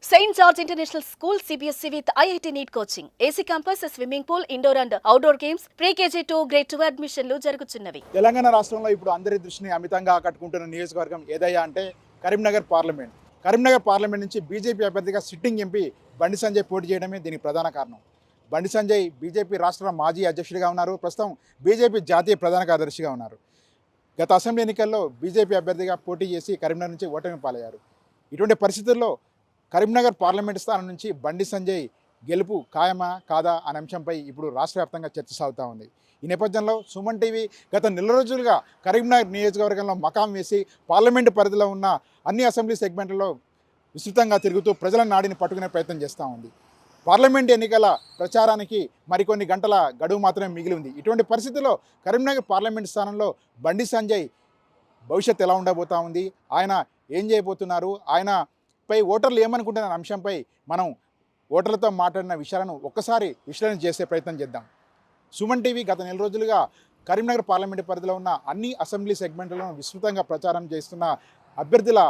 St. George International School CBSC with IIT NEET coaching. AC campus, swimming pool, indoor and outdoor games, pre-KG to grade 2 అడ్మిషన్లు జరుగుతున్నవి. తెలంగాణ రాష్ట్రంలో ఇప్పుడు అందరి దృష్టిని అమితంగా ఆకట్టుకుంటున్న నియోజకవర్గం ఏదయ్యా అంటే కరీంనగర్ పార్లమెంట్. కరీంనగర్ పార్లమెంట్ నుంచి బీజేపీ అభ్యర్థిగా సిట్టింగ్ ఎంపీ బండి సంజయ్ పోటీ చేయడమే దీనికి ప్రధాన కారణం. బండి సంజయ్ బీజేపీ రాష్ట్ర మాజీ అధ్యక్షుడిగా ఉన్నారు. ప్రస్తుతం బీజేపీ జాతీయ ప్రధాన కార్యదర్శిగా ఉన్నారు. గత అసెంబ్లీ ఎన్నికల్లో బీజేపీ అభ్యర్థిగా పోటీ చేసి కరీంనగర్ నుంచి ఓటమి పాలయ్యారు. ఇటువంటి పరిస్థితుల్లో కరీంనగర్ పార్లమెంటు స్థానం నుంచి బండి సంజయ్ గెలుపు ఖాయమా కాదా అనే అంశంపై ఇప్పుడు రాష్ట్ర వ్యాప్తంగా చర్చ సాగుతూ ఉంది. ఈ నేపథ్యంలో సుమన్ టీవీ గత నెల రోజులుగా కరీంనగర్ నియోజకవర్గంలో మకాం వేసి పార్లమెంటు పరిధిలో ఉన్న అన్ని అసెంబ్లీ సెగ్మెంట్లలో విస్తృతంగా తిరుగుతూ ప్రజల నాడిని పట్టుకునే ప్రయత్నం చేస్తూ ఉంది. పార్లమెంట్ ఎన్నికల ప్రచారానికి మరికొన్ని గంటల గడువు మాత్రమే మిగిలి ఉంది. ఇటువంటి పరిస్థితుల్లో కరీంనగర్ పార్లమెంటు స్థానంలో బండి సంజయ్ భవిష్యత్తు ఎలా ఉండబోతూ ఉంది, ఆయన ఏం చేయబోతున్నారు, ఆయనపై ఓటర్లు ఏమనుకుంటున్న అంశంపై మనం ఓటర్లతో మాట్లాడిన విషయాలను ఒక్కసారి విశ్లేషణ చేసే ప్రయత్నం చేద్దాం. సుమన్ టీవీ గత నెల రోజులుగా కరీంనగర్ పార్లమెంటు పరిధిలో ఉన్న అన్ని అసెంబ్లీ సెగ్మెంట్లను విస్తృతంగా ప్రచారం చేస్తున్న అభ్యర్థుల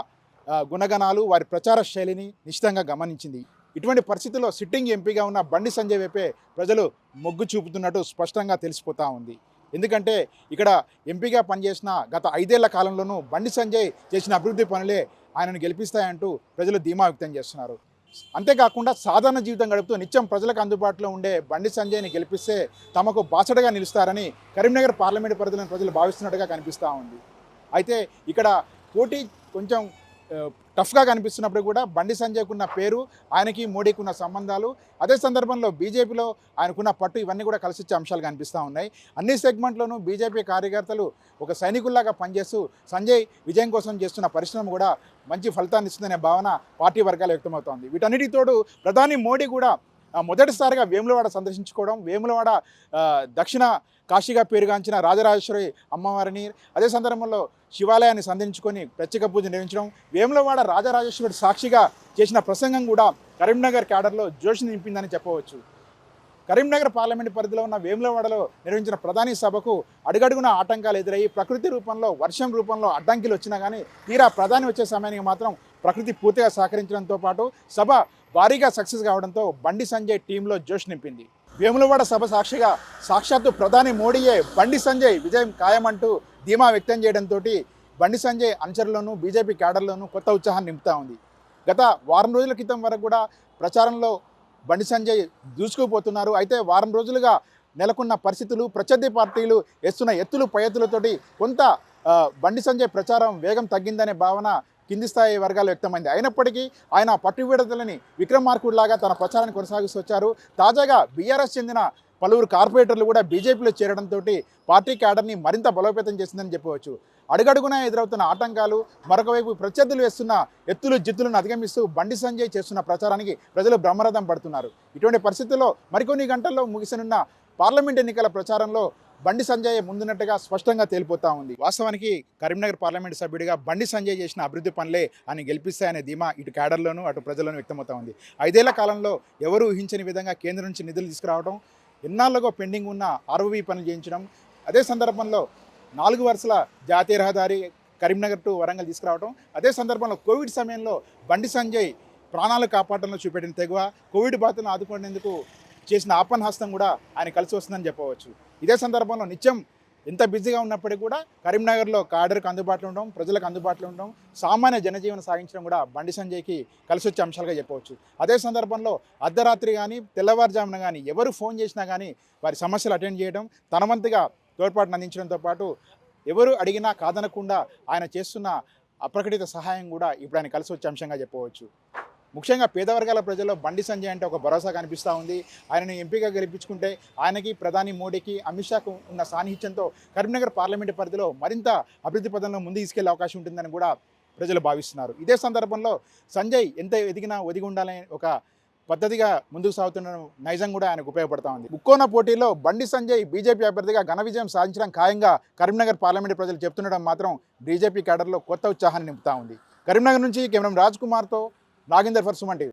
గుణగణాలు, వారి ప్రచార శైలిని నిశ్చితంగా గమనించింది. ఇటువంటి పరిస్థితుల్లో సిట్టింగ్ ఎంపీగా ఉన్న బండి సంజయ్ వైపే ప్రజలు మొగ్గు చూపుతున్నట్టు స్పష్టంగా తెలిసిపోతూ ఉంది. ఎందుకంటే ఇక్కడ ఎంపీగా పనిచేసిన గత 5 ఏళ్ల కాలంలోనూ బండి సంజయ్ చేసిన అభివృద్ధి పనులే ఆయనను గెలిపిస్తాయంటూ ప్రజలు ధీమా వ్యక్తం చేస్తున్నారు. అంతేకాకుండా సాధారణ జీవితం గడుపుతూ నిత్యం ప్రజలకు అందుబాటులో ఉండే బండి సంజయ్ని గెలిపిస్తే తమకు బాసటగా నిలుస్తారని కరీంనగర్ పార్లమెంటు పరిధిలోని ప్రజలు భావిస్తున్నట్టుగా కనిపిస్తూ ఉంది. అయితే ఇక్కడ పోటీ కొంచెం టఫ్గా కనిపిస్తున్నప్పుడు కూడా బండి సంజయ్కు ఉన్న పేరు, ఆయనకి మోడీకి ఉన్న సంబంధాలు, అదే సందర్భంలో బీజేపీలో ఆయనకున్న పట్టు ఇవన్నీ కూడా కలిసొచ్చే అంశాలు కనిపిస్తూ ఉన్నాయి. అన్ని సెగ్మెంట్లోనూ బీజేపీ కార్యకర్తలు ఒక సైనికుల్లాగా పనిచేస్తూ సంజయ్ విజయం కోసం చేస్తున్న పరిశ్రమ కూడా మంచి ఫలితాన్ని ఇస్తుందనే భావన పార్టీ వర్గాలు వ్యక్తమవుతోంది. వీటన్నిటి తోడు ప్రధాని మోడీ కూడా మొదటిసారిగా వేములవాడ సందర్శించుకోవడం, వేములవాడ దక్షిణ కాశీగా పేరుగాంచిన రాజరాజేశ్వరి అమ్మవారిని, అదే సందర్భంలో శివాలయాన్ని సందర్శించుకొని ప్రత్యేక పూజ నిర్వహించడం, వేములవాడ రాజరాజేశ్వరి సాక్షిగా చేసిన ప్రసంగం కూడా కరీంనగర్ క్యాడర్లో జోష్ నింపిందని చెప్పవచ్చు. కరీంనగర్ పార్లమెంటు పరిధిలో ఉన్న వేములవాడలో నిర్వహించిన ప్రధాని సభకు అడుగడుగున ఆటంకాలు ఎదురయ్యి ప్రకృతి రూపంలో, వర్షం రూపంలో అడ్డంకిలు వచ్చినా కానీ తీరా ప్రధాని వచ్చే సమయానికి మాత్రం ప్రకృతి పూర్తిగా సహకరించడంతో పాటు సభ భారీగా సక్సెస్ కావడంతో బండి సంజయ్ టీంలో జోష్ నింపింది. వేములవాడ సభ సాక్షిగా సాక్షాత్తు ప్రధాని మోడీయే బండి సంజయ్ విజయం ఖాయమంటూ ధీమా వ్యక్తం చేయడంతో బండి సంజయ్ అనుచరుల్లోనూ బీజేపీ క్యాడర్లోనూ కొత్త ఉత్సాహాన్ని నింపుతూ ఉంది. గత వారం రోజుల క్రితం వరకు కూడా ప్రచారంలో బండి సంజయ్ దూసుకుపోతున్నారు. అయితే వారం రోజులుగా నెలకొన్న పరిస్థితులు, ప్రత్యర్థి పార్టీలు వేస్తున్న ఎత్తులు పై ఎత్తులతోటి కొంత బండి సంజయ్ ప్రచారం వేగం తగ్గిందనే భావన కింది స్థాయి వర్గాలు వ్యక్తమైంది. అయినప్పటికీ ఆయన పట్టువిడతలని విక్రమార్కుడిలాగా తన ప్రచారాన్ని కొనసాగిస్తూ వచ్చారు. తాజాగా బీఆర్ఎస్ చెందిన పలువురు కార్పొరేటర్లు కూడా బీజేపీలో చేరడంతో పార్టీ క్యాడర్ని మరింత బలోపేతం చేసిందని చెప్పవచ్చు. అడుగడుగునా ఎదురవుతున్న ఆటంకాలు, మరొకవైపు ప్రత్యర్థులు వేస్తున్న ఎత్తులు జిత్తులను అధిగమిస్తూ బండి సంజయ్ చేస్తున్న ప్రచారానికి ప్రజలు బ్రహ్మరథం పడుతున్నారు. ఇటువంటి పరిస్థితుల్లో మరికొన్ని గంటల్లో ముగిసనున్న పార్లమెంట్ ఎన్నికల ప్రచారంలో బండి సంజయ్ ముందున్నట్టుగా స్పష్టంగా తేలిపోతూ ఉంది. వాస్తవానికి కరీంనగర్ పార్లమెంటు సభ్యుడిగా బండి సంజయ్ చేసిన అభివృద్ధి పనులే ఆయన గెలిపిస్తాయనే ధీమా ఇటు క్యాడర్లోనూ అటు ప్రజల్లోనూ వ్యక్తమవుతూ ఉంది. 5 ఏళ్ల కాలంలో ఎవరూ ఊహించని విధంగా కేంద్రం నుంచి నిధులు తీసుకురావడం, ఎన్నాళ్ళలో పెండింగ్ ఉన్న ఆర్ఓబీ పనులు చేయించడం, అదే సందర్భంలో 4 వరుసల జాతీయ రహదారి కరీంనగర్ టు వరంగల్ తీసుకురావడం, అదే సందర్భంలో కోవిడ్ సమయంలో బండి సంజయ్ ప్రాణాలు కాపాడడంలో చూపెట్టిన తెగువ, కోవిడ్ బాధితులను ఆదుకునేందుకు చేసిన ఆపన్నహస్తం కూడా ఆయన కలిసి వస్తుందని చెప్పవచ్చు. ఇదే సందర్భంలో నిత్యం ఎంత బిజీగా ఉన్నప్పటికీ కూడా కరీంనగర్లో కాడర్కి అందుబాటులో ఉండడం, ప్రజలకు అందుబాటులో ఉండడం, సామాన్య జనజీవనం సాగించడం కూడా బండి సంజయ్కి కలిసి వచ్చే అంశాలుగా చెప్పవచ్చు. అదే సందర్భంలో అర్ధరాత్రి కానీ తెల్లవారుజామున కానీ ఎవరు ఫోన్ చేసినా కానీ వారి సమస్యలు అటెండ్ చేయడం, తన వంతుగా తోడ్పాటును అందించడంతో పాటు ఎవరు అడిగినా కాదనకుండా ఆయన చేస్తున్న అప్రకటిత సహాయం కూడా ఇప్పుడు ఆయన కలిసి వచ్చే అంశంగా చెప్పవచ్చు. ముఖ్యంగా పేదవర్గాల ప్రజల్లో బండి సంజయ్ అంటే ఒక భరోసా కనిపిస్తూ ఉంది. ఆయనను ఎంపీగా గెలిపించుకుంటే ఆయనకి, ప్రధాని మోడీకి, అమిత్ షాకు ఉన్న సాన్నిహిత్యంతో కరీంనగర్ పార్లమెంటు పరిధిలో మరింత అభివృద్ధి పదంలో ముందు తీసుకెళ్లే అవకాశం ఉంటుందని కూడా ప్రజలు భావిస్తున్నారు. ఇదే సందర్భంలో సంజయ్ ఎంత ఎదిగినా ఒదిగి ఉండాలనే ఒక పద్ధతిగా ముందుకు సాగుతున్న నైజం కూడా ఆయనకు ఉపయోగపడతా ఉంది. ముక్కోన పోటీలో బండి సంజయ్ బీజేపీ అభ్యర్థిగా ఘన విజయం సాధించడం ఖాయంగా కరీంనగర్ పార్లమెంటు ప్రజలు చెప్తుండడం మాత్రం బీజేపీ క్యాడర్లో కొత్త ఉత్సాహాన్ని నింపుతా ఉంది. కరీంనగర్ నుంచి కెమెరా రాజ్ కుమార్తో నాగేందర్ ఫర్ సుమన్ టీవీ.